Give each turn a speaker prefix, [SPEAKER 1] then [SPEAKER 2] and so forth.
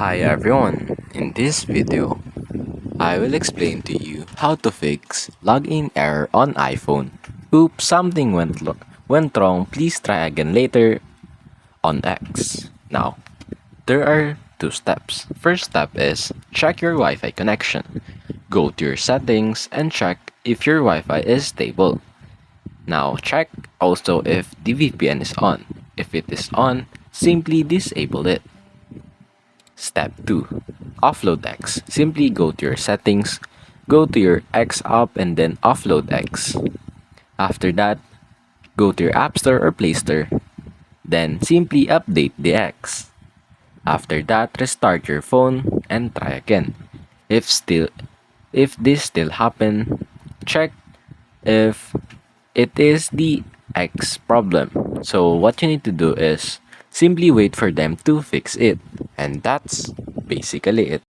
[SPEAKER 1] Hi everyone, in this video, I will explain to you how to fix login error on iPhone. Oops, something went wrong, please try again later on X. Now, there are two steps. First step is check your Wi-Fi connection. Go to your settings and check if your Wi-Fi is stable. Now check also if the VPN is on. If it is on, simply disable it. Step 2. Offload X. Simply go to your settings, go to your X app and then offload X. After that, go to your App Store or Play Store. Then simply update the X. After that, restart your phone and try again. If this still happen, check if it is the X problem. So what you need to do is simply wait for them to fix it. And that's basically it.